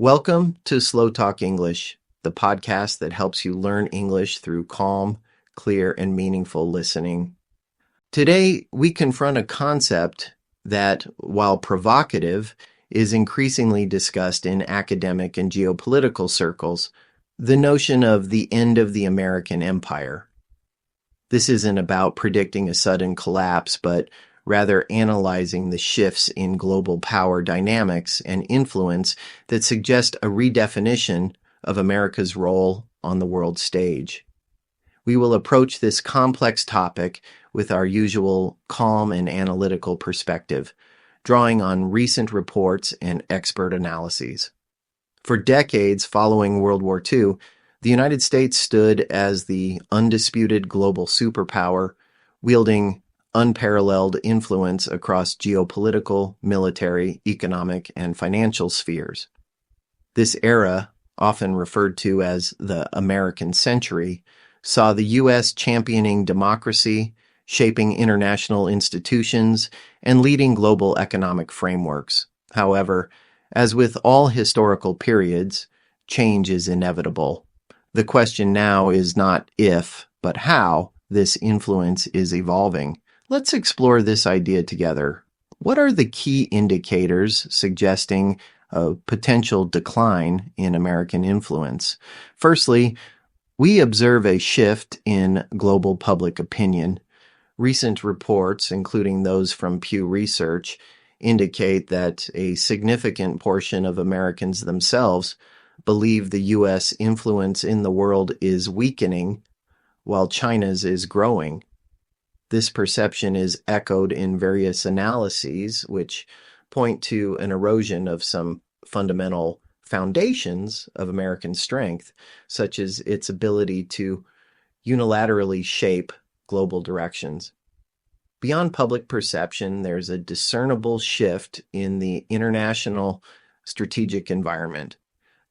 Welcome to SlowTalk English, the podcast that helps you learn English through calm, clear, and meaningful listening. Today, we confront a concept that, while provocative, is increasingly discussed in academic and geopolitical circles, the notion of the end of the American empire. This isn't about predicting a sudden collapse, but rather analyzing the shifts in global power dynamics and influence that suggest a redefinition of America's role on the world stage. We will approach this complex topic with our usual calm and analytical perspective, drawing on recent reports and expert analyses. For decades following World War II, the United States stood as the undisputed global superpower, wielding unparalleled influence across geopolitical, military, economic, and financial spheres. This era, often referred to as the American century, saw the U.S. championing democracy, shaping international institutions, and leading global economic frameworks. However, as with all historical periods, change is inevitable. The question now is not if, but how this influence is evolving. Let's explore this idea together. What are the key indicators suggesting a potential decline in American influence? Firstly, we observe a shift in global public opinion. Recent reports, including those from Pew Research, indicate that a significant portion of Americans themselves believe the U.S. influence in the world is weakening, while China's is growing. This perception is echoed in various analyses, which point to an erosion of some fundamental foundations of American strength, such as its ability to unilaterally shape global directions. Beyond public perception, there's a discernible shift in the international strategic environment.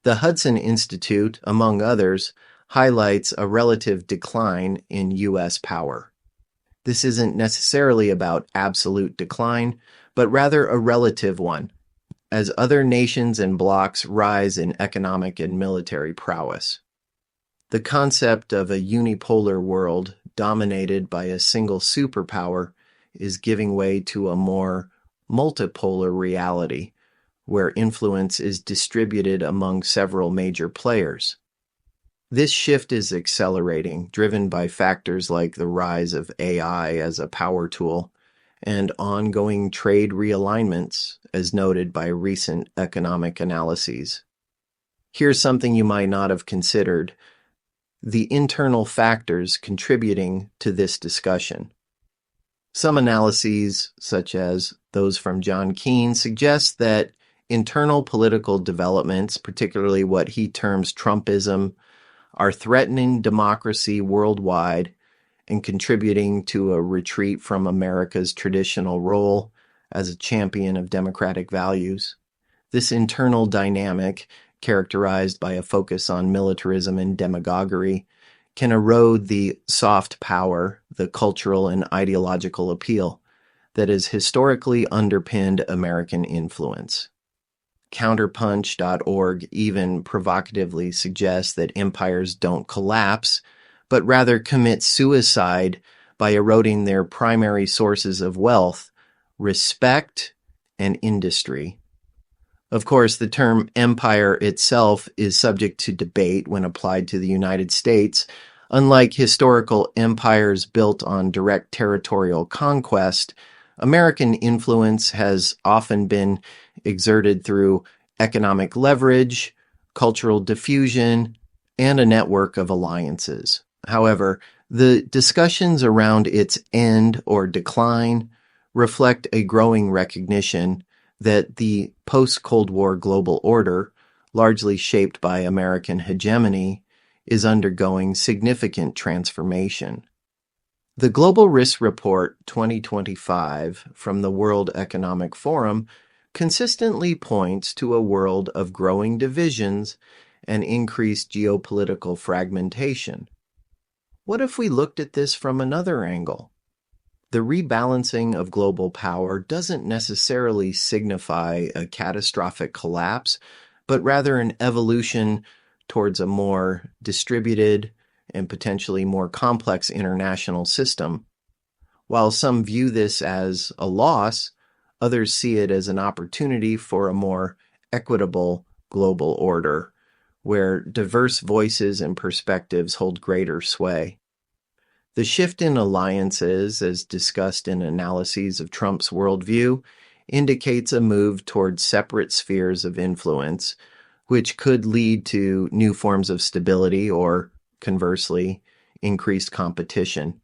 The Hudson Institute, among others, highlights a relative decline in U.S. power. This isn't necessarily about absolute decline, but rather a relative one, as other nations and blocs rise in economic and military prowess. The concept of a unipolar world dominated by a single superpower is giving way to a more multipolar reality, where influence is distributed among several major players. This shift is accelerating, driven by factors like the rise of AI as a power tool and ongoing trade realignments, as noted by recent economic analyses. Here's something you might not have considered: the internal factors contributing to this discussion. Some analyses, such as those from John Keane, suggest that internal political developments, particularly what he terms Trumpism, are threatening democracy worldwide and contributing to a retreat from America's traditional role as a champion of democratic values. This internal dynamic, characterized by a focus on militarism and demagoguery, can erode the soft power, the cultural and ideological appeal that has historically underpinned American influence. Counterpunch.org even provocatively suggests that empires don't collapse, but rather commit suicide by eroding their primary sources of wealth, respect, and industry. Of course, the term empire itself is subject to debate when applied to the United States. Unlike historical empires built on direct territorial conquest, American influence has often been exerted through economic leverage, cultural diffusion, and a network of alliances. However, the discussions around its end or decline reflect a growing recognition that the post-Cold War global order, largely shaped by American hegemony, is undergoing significant transformation. The Global Risk Report 2025 from the World Economic Forum consistently points to a world of growing divisions and increased geopolitical fragmentation. What if we looked at this from another angle? The rebalancing of global power doesn't necessarily signify a catastrophic collapse, but rather an evolution towards a more distributed and potentially more complex international system. While some view this as a loss, others see it as an opportunity for a more equitable global order, where diverse voices and perspectives hold greater sway. The shift in alliances, as discussed in analyses of Trump's worldview, indicates a move towards separate spheres of influence, which could lead to new forms of stability or, conversely, increased competition.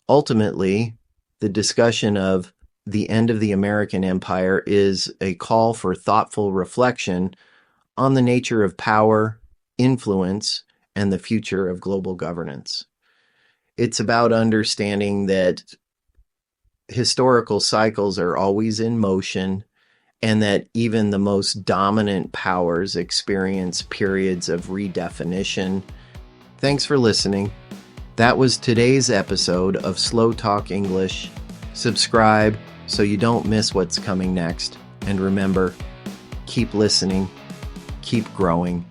Ultimately, the discussion of the end of the American empire is a call for thoughtful reflection on the nature of power, influence, and the future of global governance. It's about understanding that historical cycles are always in motion, and that even the most dominant powers experience periods of redefinition. Thanks for listening. That was today's episode of SlowTalk English. Subscribe so you don't miss what's coming next. And remember, keep listening, keep growing.